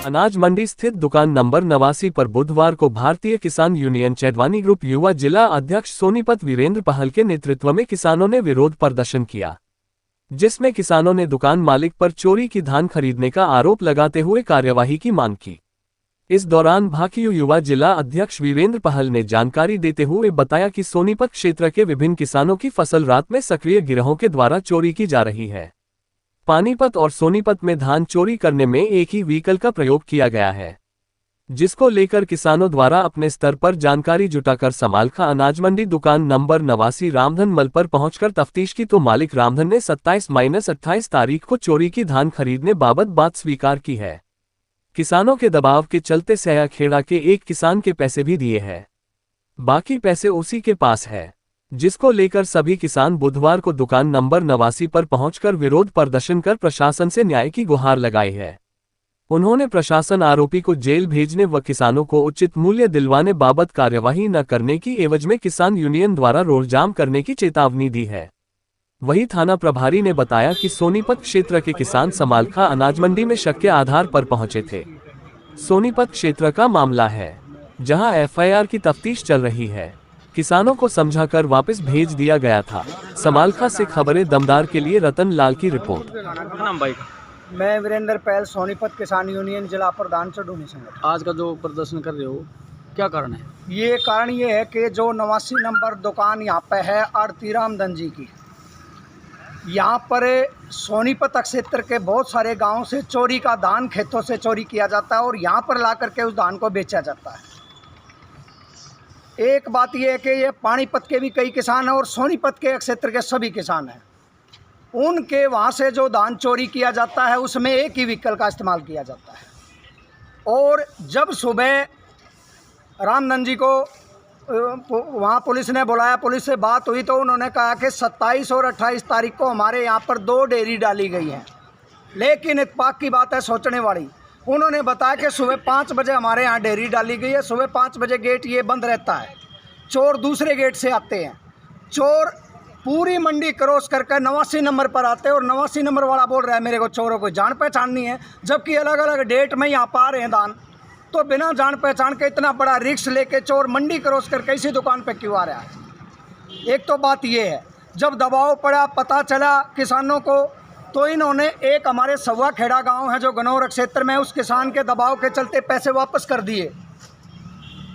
अनाज मंडी स्थित दुकान नंबर 89 पर बुधवार को भारतीय किसान यूनियन चैदवानी ग्रुप युवा जिला अध्यक्ष सोनीपत वीरेंद्र पहल के नेतृत्व में किसानों ने विरोध प्रदर्शन किया, जिसमें किसानों ने दुकान मालिक पर चोरी की धान खरीदने का आरोप लगाते हुए कार्यवाही की मांग की। इस दौरान भाकियू युवा जिला अध्यक्ष वीरेंद्र पहल ने जानकारी देते हुए बताया कि सोनीपत क्षेत्र के विभिन्न किसानों की फसल रात में सक्रिय गिरोहों के द्वारा चोरी की जा रही है। पानीपत और सोनीपत में धान चोरी करने में एक ही व्हीकल का प्रयोग किया गया है, जिसको लेकर किसानों द्वारा अपने स्तर पर जानकारी जुटाकर समालखा अनाज मंडी दुकान नंबर 89 रामधन मल पर पहुंचकर तफ्तीश की तो मालिक रामधन ने 27-28 तारीख को चोरी की धान खरीदने बाबत बात स्वीकार की है। किसानों के दबाव के चलते सयाखेड़ा के एक किसान के पैसे भी दिए हैं, बाकी पैसे उसी के पास है, जिसको लेकर सभी किसान बुधवार को दुकान नंबर 89 पर पहुंचकर विरोध प्रदर्शन कर प्रशासन से न्याय की गुहार लगाई है। उन्होंने प्रशासन आरोपी को जेल भेजने व किसानों को उचित मूल्य दिलवाने बाबत कार्यवाही न करने की एवज में किसान यूनियन द्वारा रोड जाम करने की चेतावनी दी है। वहीं थाना प्रभारी ने बताया कि सोनीपत क्षेत्र के किसान समालखा अनाज मंडी में शक के आधार पर पहुंचे थे। सोनीपत क्षेत्र का मामला है, जहां एफआईआर की तफ्तीश चल रही है। किसानों को समझाकर वापस भेज दिया गया था। समालखा से खबरें दमदार के लिए रतन लाल की रिपोर्ट। मैं वीरेंद्र पहल, सोनीपत किसान यूनियन जिला प्रधान चढ़ूनी संगठन। आज का जो प्रदर्शन कर रहे हो, क्या कारण है? ये कारण ये है कि जो 89 नंबर दुकान यहाँ पे है आरती रामधन जी की, यहाँ पर सोनीपत क्षेत्र के बहुत सारे गांवों से चोरी का धान खेतों से चोरी किया जाता है और यहाँ पर ला करके उस धान को बेचा जाता है। एक बात यह है कि ये पानीपत के भी कई किसान हैं और सोनीपत के क्षेत्र के सभी किसान हैं। उनके वहाँ से जो धान चोरी किया जाता है उसमें एक ही व्हीकल का इस्तेमाल किया जाता है। और जब सुबह रामधन जी को वहाँ पुलिस ने बुलाया, पुलिस से बात हुई तो उन्होंने कहा कि 27 और 28 तारीख को हमारे यहाँ पर 2 डेयरी डाली गई हैं। लेकिन इत्तेफाक की बात है सोचने वाली, उन्होंने बताया कि सुबह 5 बजे हमारे यहाँ डेयरी डाली गई है। सुबह 5 बजे गेट ये बंद रहता है, चोर दूसरे गेट से आते हैं। चोर पूरी मंडी क्रॉस करके 89 नंबर पर आते हैं और 89 नंबर वाला बोल रहा है मेरे को चोरों को जान पहचान नहीं है, जबकि अलग अलग डेट में यहाँ पर आ रहे हैं दान। तो बिना जान पहचान के इतना बड़ा रिस्क लेके चोर मंडी क्रॉस करके इसी दुकान पर क्यों आ रहा है? एक तो बात ये है, जब दबाव पड़ा, पता चला किसानों को, तो इन्होंने एक हमारे सवा खेड़ा गांव है जो गनौर क्षेत्र में, उस किसान के दबाव के चलते पैसे वापस कर दिए।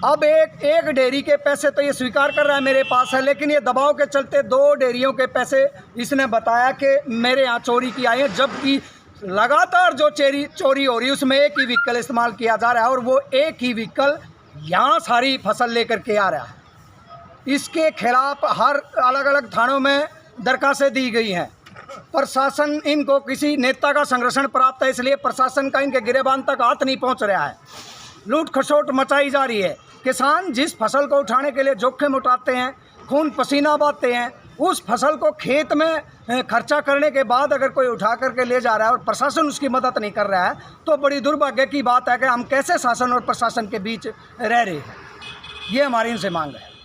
अब एक डेयरी के पैसे तो ये स्वीकार कर रहा है मेरे पास है, लेकिन ये दबाव के चलते 2 डेयरियों के पैसे इसने बताया कि मेरे यहाँ चोरी की आई है, जबकि लगातार जो चोरी हो रही है उसमें एक ही व्हीकल इस्तेमाल किया जा रहा है और वो एक ही व्हीकल यहाँ सारी फसल लेकर के आ रहा है। इसके खिलाफ हर अलग अलग थानों में दरखास्तें दी गई हैं। प्रशासन, इनको किसी नेता का संरक्षण प्राप्त है, इसलिए प्रशासन का इनके गिरेबान तक हाथ नहीं पहुंच रहा है। लूट खसोट मचाई जा रही है। किसान जिस फसल को उठाने के लिए जोखिम उठाते हैं, खून पसीना बहाते हैं, उस फसल को खेत में खर्चा करने के बाद अगर कोई उठा करके ले जा रहा है और प्रशासन उसकी मदद नहीं कर रहा है, तो बड़ी दुर्भाग्य की बात है कि हम कैसे शासन और प्रशासन के बीच रह रहे हैं। ये हमारी इनसे मांग है।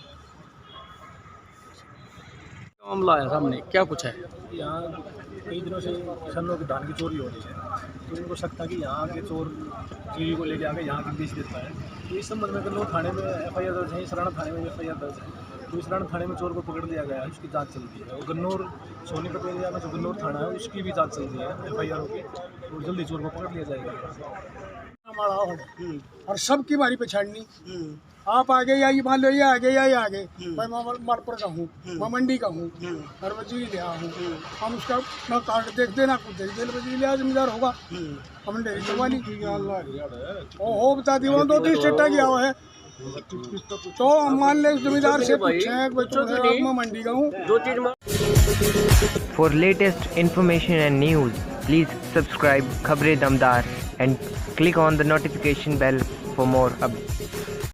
मामला है सामने, क्या कुछ है? यहाँ कई दिनों से किसानों की धान की चोरी हो रही है, तो उनको शक था कि यहाँ के चोर चोरी को लेके आके यहाँ की बेच देता है। तो इस संबंध में गन्नौर थाने में एफआईआर दर्ज है, सराना थाने में एफआईआर दर्ज है। तो इस सराना थाने में चोर को पकड़ लिया गया है, उसकी जांच चल रही है। और गन्नौर सोनीपत एरिया में जो गन्नौर थाना है उसकी भी जांच चल रही है एफआईआर की, और जल्दी चोर को पकड़ लिया जाएगा। और सबकी बारी पे छाड़नी, आप आगे या ये मान लो, ये आगे या ये आगे, मैं मरपुर का हूँ, मैं मंडी का हूँ और वजीर लिया हूँ। हम उसका ना कार्ड देख देना, कुछ देख दे, वजीर लिया जिम्मेदार होगा। हमने डेरी चलवानी हो बता दी, वहाँ 2-3 स्टेटा गया हुआ है, तो हम मान ले जिम्मेदार से पूछे मैं मंडी का हूँ। For latest information and news please subscribe खबरें दमदार and click on the notification bell for more updates.